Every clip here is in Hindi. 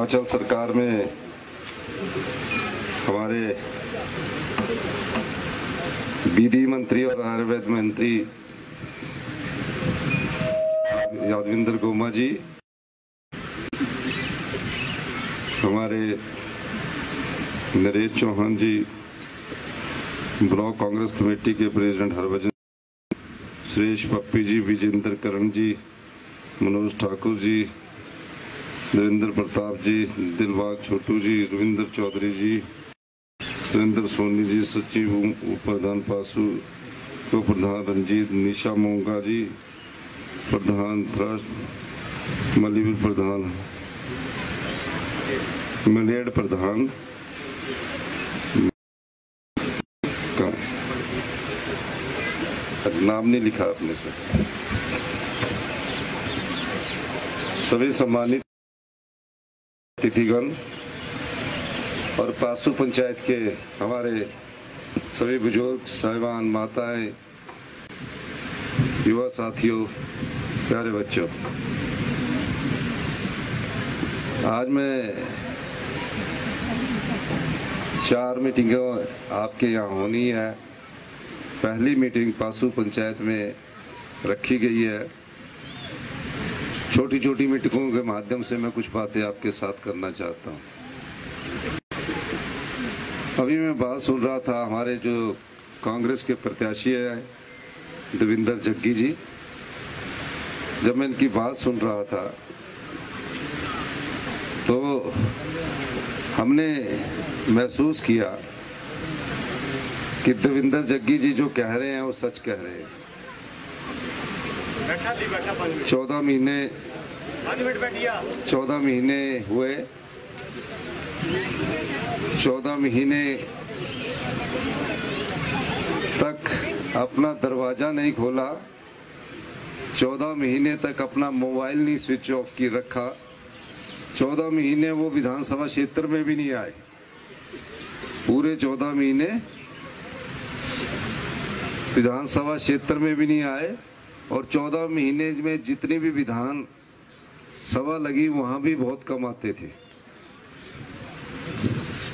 हिमाचल सरकार में हमारे विधि मंत्री और आयुर्वेद मंत्री यादविंद्र गोमा जी, हमारे नरेश चौहान जी, ब्लॉक कांग्रेस कमेटी के प्रेसिडेंट हरभजन, सुरेश पप्पी जी, विजेंद्र करण जी, मनोज ठाकुर जी, नरेंद्र प्रताप जी, दिलबाग छोटू जी, रविंद्र चौधरी जी, सुरेंद्र सोनी जी, सचिव उप प्रधान पासु, उप प्रधान रंजीत, निशा मोंगा जी, प्रधान ट्रस्ट, मलिविल प्रधान, मलेड प्रधान का नाम नहीं लिखा आपने से, सभी सम्मानित अतिथिगण और पासु पंचायत के हमारे सभी बुजुर्ग साहिबान, माताएं, युवा साथियों, प्यारे बच्चों, आज मैं 4 मीटिंगें आपके यहाँ होनी है। पहली मीटिंग पासु पंचायत में रखी गई है। छोटी छोटी मीटिंगों के माध्यम से मैं कुछ बातें आपके साथ करना चाहता हूँ। अभी मैं बात सुन रहा था, हमारे जो कांग्रेस के प्रत्याशी हैं देवेंद्र जग्गी जी, जब मैं इनकी बात सुन रहा था तो हमने महसूस किया कि देवेंद्र जग्गी जी जो कह रहे हैं वो सच कह रहे हैं। 14 महीने हुए, 14 महीने तक अपना दरवाजा नहीं खोला, 14 महीने तक अपना मोबाइल नहीं स्विच ऑफ की रखा, 14 महीने वो विधानसभा क्षेत्र में भी नहीं आए। पूरे 14 महीने विधानसभा क्षेत्र में भी नहीं आए और 14 महीने में जितनी भी विधान सभा लगी वहां भी बहुत कम आते थे।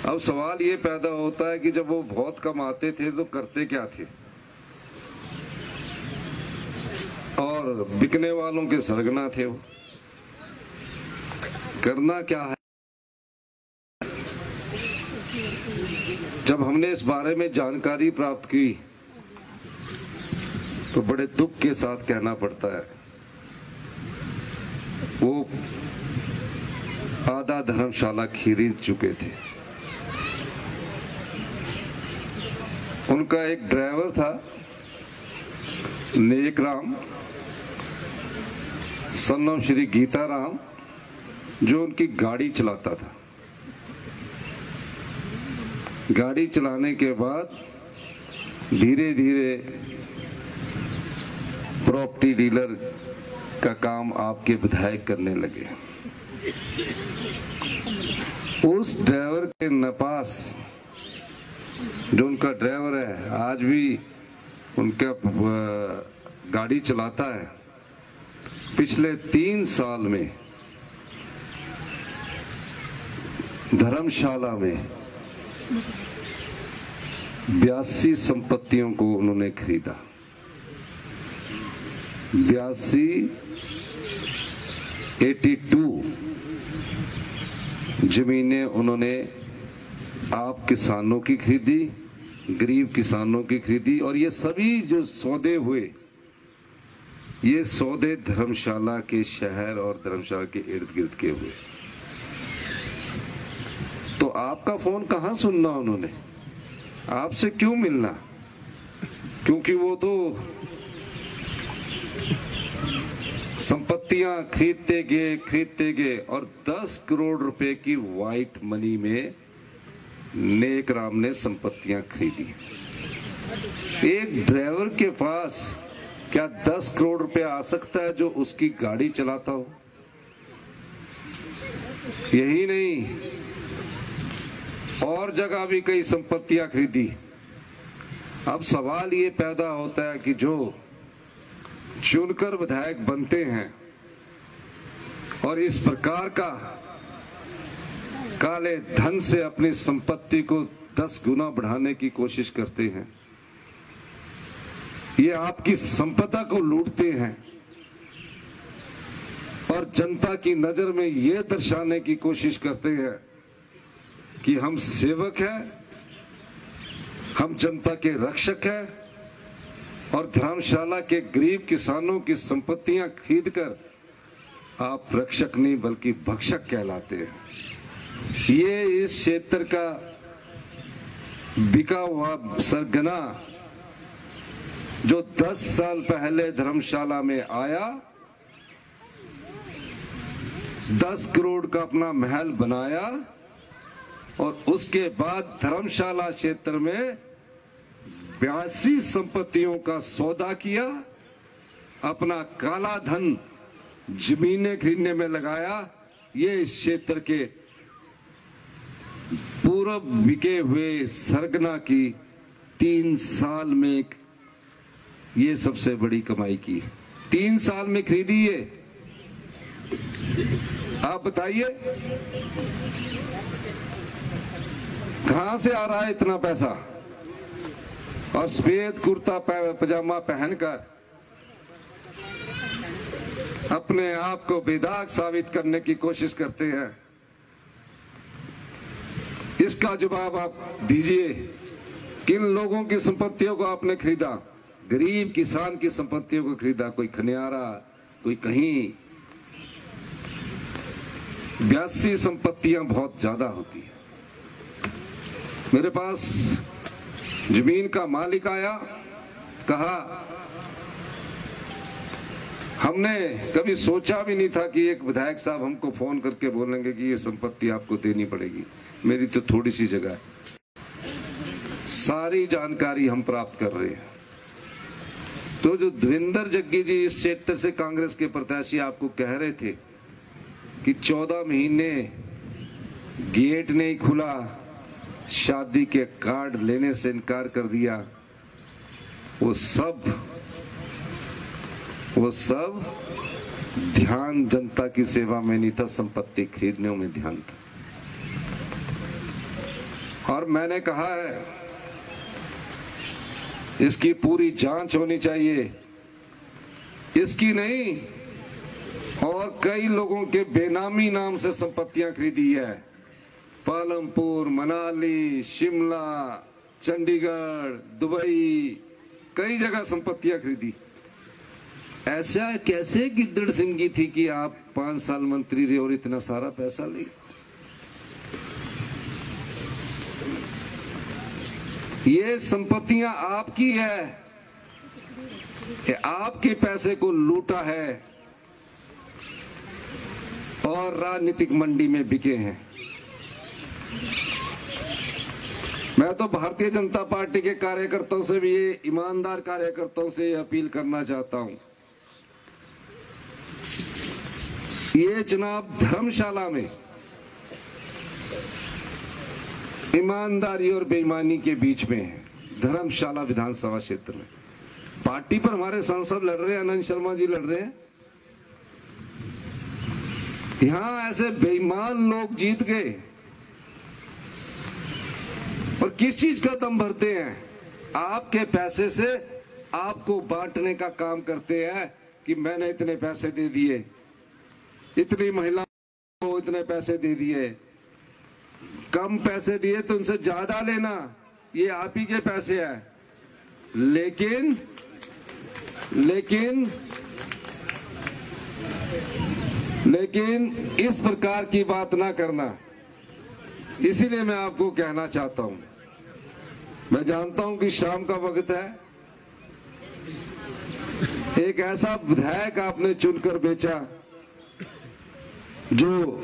अब सवाल ये पैदा होता है कि जब वो बहुत कम आते थे तो करते क्या थे, और बिकने वालों के सरगना थे वो। करना क्या है? जब हमने इस बारे में जानकारी प्राप्त की तो बड़े दुख के साथ कहना पड़ता है, वो आधा धर्मशाला खरीद चुके थे। उनका एक ड्राइवर था नेक राम, सन ऑफ श्री गीता राम, जो उनकी गाड़ी चलाता था। गाड़ी चलाने के बाद धीरे धीरे प्रॉपर्टी डीलर का काम आपके विधायक करने लगे। उस ड्राइवर के नपास, जो उनका ड्राइवर है, आज भी उनका गाड़ी चलाता है। पिछले 3 साल में धर्मशाला में 82 संपत्तियों को उन्होंने खरीदा। 82 जमीनें उन्होंने आप किसानों की खरीदी, गरीब किसानों की खरीदी, और ये सभी जो सौदे हुए, ये सौदे धर्मशाला के शहर और धर्मशाला के इर्द गिर्द के हुए। तो आपका फोन कहाँ सुनना उन्होंने, आपसे क्यों मिलना? क्योंकि वो तो संपत्तियां खरीदते गए और 10 करोड़ रुपए की व्हाइट मनी में नेक राम ने संपत्तियां खरीदी। एक ड्राइवर के पास क्या 10 करोड़ रुपए आ सकता है जो उसकी गाड़ी चलाता हो? यही नहीं, और जगह भी कई संपत्तियां खरीदी। अब सवाल ये पैदा होता है कि जो चुनकर विधायक बनते हैं और इस प्रकार का काले धन से अपनी संपत्ति को 10 गुना बढ़ाने की कोशिश करते हैं। ये आपकी संपदा को लूटते हैं और जनता की नजर में ये दर्शाने की कोशिश करते हैं कि हम सेवक हैं, हम जनता के रक्षक हैं और धर्मशाला के गरीब किसानों की संपत्तियां खरीदकर आप रक्षक नहीं बल्कि भक्षक कहलाते हैं। ये इस क्षेत्र का बिका हुआ सरगना जो 10 साल पहले धर्मशाला में आया, 10 करोड़ का अपना महल बनाया और उसके बाद धर्मशाला क्षेत्र में 82 संपत्तियों का सौदा किया, अपना काला धन जमीनें खरीदने में लगाया। ये इस क्षेत्र के पूर्व बिके हुए सरगना की 3 साल में ये सबसे बड़ी कमाई की। 3 साल में खरीदी ये। आप बताइए कहां से आ रहा है इतना पैसा? और सफेद कुर्ता पजामा पहनकर अपने आप को बेदाग साबित करने की कोशिश करते हैं। इसका जवाब आप दीजिए। किन लोगों की संपत्तियों को आपने खरीदा? गरीब किसान की संपत्तियों को खरीदा। कोई खनियारा, कोई कहीं। 82 संपत्तियां बहुत ज्यादा होती है। मेरे पास जमीन का मालिक आया, कहा हमने कभी सोचा भी नहीं था कि एक विधायक साहब हमको फोन करके बोलेंगे कि ये संपत्ति आपको देनी पड़ेगी। मेरी तो थोड़ी सी जगह है। सारी जानकारी हम प्राप्त कर रहे हैं। तो जो देवेंद्र जग्गी जी इस क्षेत्र से कांग्रेस के प्रत्याशी आपको कह रहे थे कि 14 महीने गेट नहीं खुला, शादी के कार्ड लेने से इनकार कर दिया, वो सब ध्यान जनता की सेवा में नहीं था, संपत्ति खरीदने में ध्यान था। और मैंने कहा है इसकी पूरी जांच होनी चाहिए, इसकी नहीं और कई लोगों के बेनामी नाम से संपत्तियां खरीदी है। पालमपुर, मनाली, शिमला, चंडीगढ़, दुबई, कई जगह संपत्तियां खरीदी। ऐसा कैसे गिद्दड़ सिंगी थी कि आप 5 साल मंत्री रहे और इतना सारा पैसा ले? ये संपत्तियां आपकी है, ये आपके पैसे को लूटा है और राजनीतिक मंडी में बिके हैं। मैं तो भारतीय जनता पार्टी के कार्यकर्ताओं से भी, ये ईमानदार कार्यकर्ताओं से अपील करना चाहता हूं, ये चुनाव धर्मशाला में ईमानदारी और बेईमानी के बीच में है। धर्मशाला विधानसभा क्षेत्र में पार्टी पर हमारे सांसद लड़ रहे हैं, आनंद शर्मा जी लड़ रहे हैं। यहां ऐसे बेईमान लोग जीत गए और किस चीज का दम भरते हैं? आपके पैसे से आपको बांटने का काम करते हैं कि मैंने इतने पैसे दे दिए, इतनी महिलाओं को इतने पैसे दे दिए, कम पैसे दिए तो उनसे ज्यादा लेना, ये आप ही के पैसे हैं। लेकिन इस प्रकार की बात ना करना। इसीलिए मैं आपको कहना चाहता हूं, मैं जानता हूं कि शाम का वक्त है, एक ऐसा विधायक आपने चुनकर बेचा जो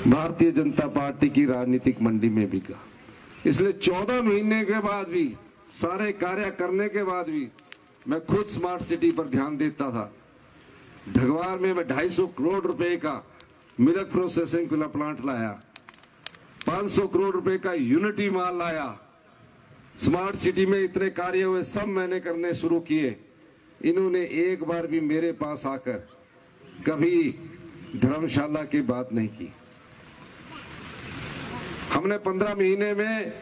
भारतीय जनता पार्टी की राजनीतिक मंडी में बिका। इसलिए 14 महीने के बाद भी, सारे कार्य करने के बाद भी मैं खुद स्मार्ट सिटी पर ध्यान देता था। ढगवार में मैं 250 करोड़ रुपए का मिल्क प्रोसेसिंग प्लांट लाया, 500 करोड़ रुपए का यूनिटी माल लाया। स्मार्ट सिटी में इतने कार्य हुए, सब मैंने करने शुरू किए। इन्होंने एक बार भी मेरे पास आकर कभी धर्मशाला की बात नहीं की। हमने 15 महीने में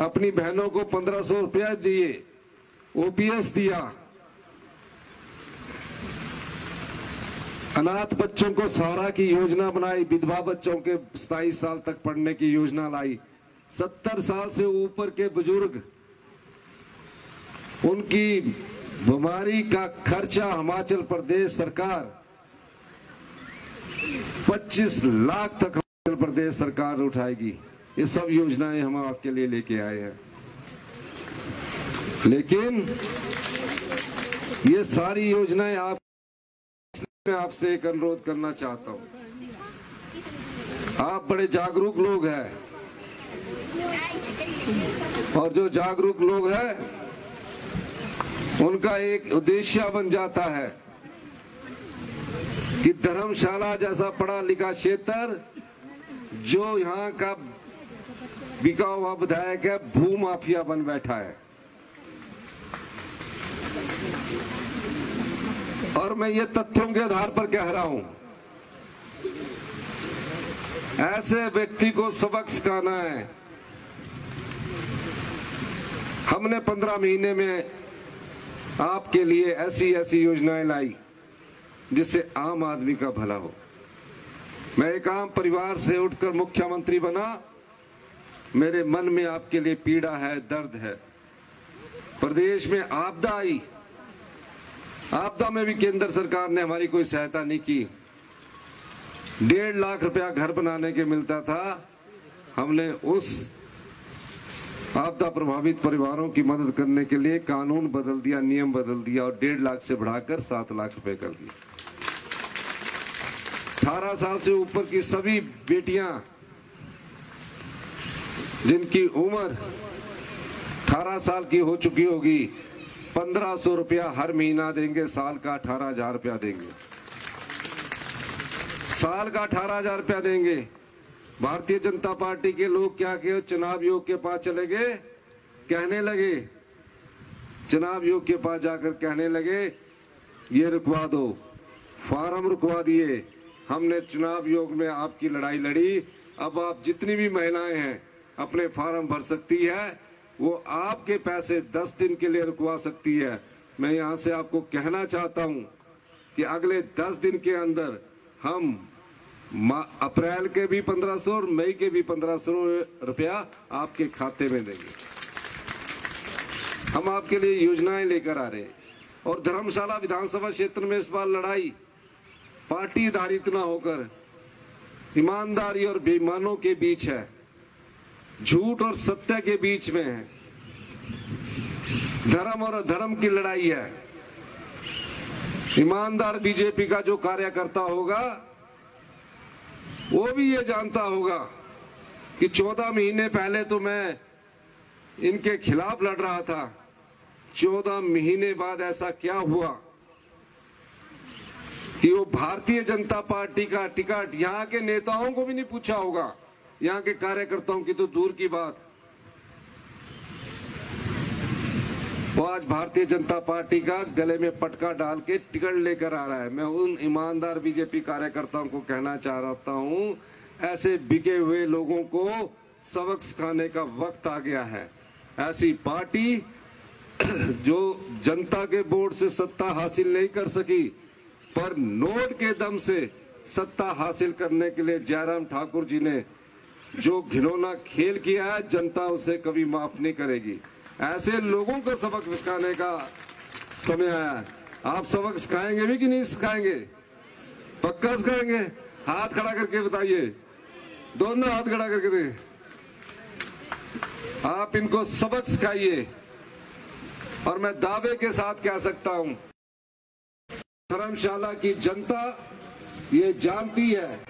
अपनी बहनों को 1500 रुपया दिए, ओपीएस दिया, अनाथ बच्चों को सहारा की योजना बनाई, विधवा बच्चों के 27 साल तक पढ़ने की योजना लाई, 70 साल से ऊपर के बुजुर्ग, उनकी बीमारी का खर्चा हिमाचल प्रदेश सरकार 25 लाख तक हिमाचल प्रदेश सरकार उठाएगी। ये सब योजनाएं हम आपके लिए लेके आए हैं। लेकिन ये सारी योजनाएं मैं आपसे एक अनुरोध करना चाहता हूं, आप बड़े जागरूक लोग हैं और जो जागरूक लोग हैं उनका एक उद्देश्य बन जाता है कि धर्मशाला जैसा पढ़ा लिखा क्षेत्र जो यहाँ का बिका हुआ विधायक है, भू माफिया बन बैठा है। और मैं ये तथ्यों के आधार पर कह रहा हूं, ऐसे व्यक्ति को सबक सिखाना है। हमने 15 महीने में आपके लिए ऐसी ऐसी योजनाएं लाई जिससे आम आदमी का भला हो। मैं एक आम परिवार से उठकर मुख्यमंत्री बना, मेरे मन में आपके लिए पीड़ा है, दर्द है। प्रदेश में आपदा आई, आपदा में भी केंद्र सरकार ने हमारी कोई सहायता नहीं की। 1.5 लाख रुपया घर बनाने के मिलता था, हमने उस आपदा प्रभावित परिवारों की मदद करने के लिए कानून बदल दिया, नियम बदल दिया और 1.5 लाख से बढ़ाकर 7 लाख रुपए कर दिए। 18 साल से ऊपर की सभी बेटियां जिनकी उम्र 18 साल की हो चुकी होगी, 1500 रुपया हर महीना देंगे, साल का 18,000 रुपया देंगे, साल का 18,000 रुपया देंगे। भारतीय जनता पार्टी के लोग क्या किए, चुनाव आयोग के पास चले गए, कहने लगे, चुनाव आयोग के पास जाकर कहने लगे ये रुकवा दो, फार्म रुकवा दिए। हमने चुनाव आयोग में आपकी लड़ाई लड़ी, अब आप जितनी भी महिलाएं हैं अपने फार्म भर सकती है, वो आपके पैसे 10 दिन के लिए रुकवा सकती है। मैं यहां से आपको कहना चाहता हूं कि अगले 10 दिन के अंदर हम अप्रैल के भी 1500 और मई के भी 1500 रुपया आपके खाते में देंगे। हम आपके लिए योजनाएं लेकर आ रहे हैं। और धर्मशाला विधानसभा क्षेत्र में इस बार लड़ाई पार्टी आधारित न होकर ईमानदारी और बेईमानों के बीच है, झूठ और सत्य के बीच में है, धर्म और अधर्म की लड़ाई है। ईमानदार बीजेपी का जो कार्यकर्ता होगा वो भी ये जानता होगा कि 14 महीने पहले तो मैं इनके खिलाफ लड़ रहा था, 14 महीने बाद ऐसा क्या हुआ कि वो भारतीय जनता पार्टी का टिकट यहाँ के नेताओं को भी नहीं पूछा होगा, यहाँ के कार्यकर्ताओं की तो दूर की बात। वो आज भारतीय जनता पार्टी का गले में पटका डाल के टिकट लेकर आ रहा है। मैं उन ईमानदार बीजेपी कार्यकर्ताओं को कहना चाहता हूं, ऐसे बिके हुए लोगों को सबक सिखाने का वक्त आ गया है। ऐसी पार्टी जो जनता के वोट से सत्ता हासिल नहीं कर सकी, पर नोट के दम से सत्ता हासिल करने के लिए जयराम ठाकुर जी ने जो घिनौना खेल किया है, जनता उसे कभी माफ नहीं करेगी। ऐसे लोगों को सबक सिखाने का समय आया है। आप सबक सिखाएंगे भी कि नहीं सिखाएंगे? पक्का सिखाएंगे? हाथ खड़ा करके बताइए, दोनों हाथ खड़ा करके दे। आप इनको सबक सिखाइए। और मैं दावे के साथ कह सकता हूं, धर्मशाला की जनता ये जानती है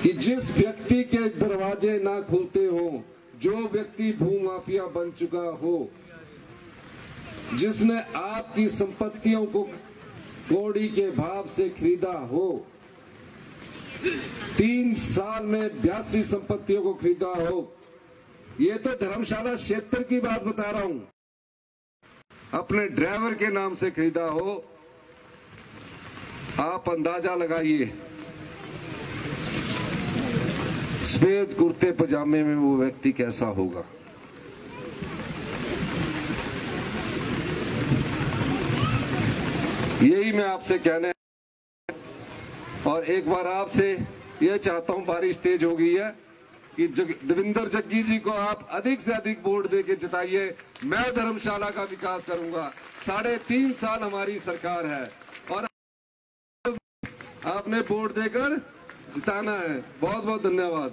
कि जिस व्यक्ति के दरवाजे ना खुलते हो, जो व्यक्ति भूमाफिया बन चुका हो, जिसने आपकी संपत्तियों को कौड़ी के भाव से खरीदा हो, 3 साल में 82 संपत्तियों को खरीदा हो, ये तो धर्मशाला क्षेत्र की बात बता रहा हूं, अपने ड्राइवर के नाम से खरीदा हो। आप अंदाजा लगाइए सफेद कुर्ते पजामे में वो व्यक्ति कैसा होगा। यही मैं आपसे कहने और एक बार आपसे यह चाहता हूं, बारिश तेज हो गई है, कि देवेंद्र जग्गी जी को आप अधिक से अधिक वोट देके जिताइए। मैं धर्मशाला का विकास करूंगा। 3.5 साल हमारी सरकार है और आपने वोट देकर जिताना है। बहुत बहुत धन्यवाद।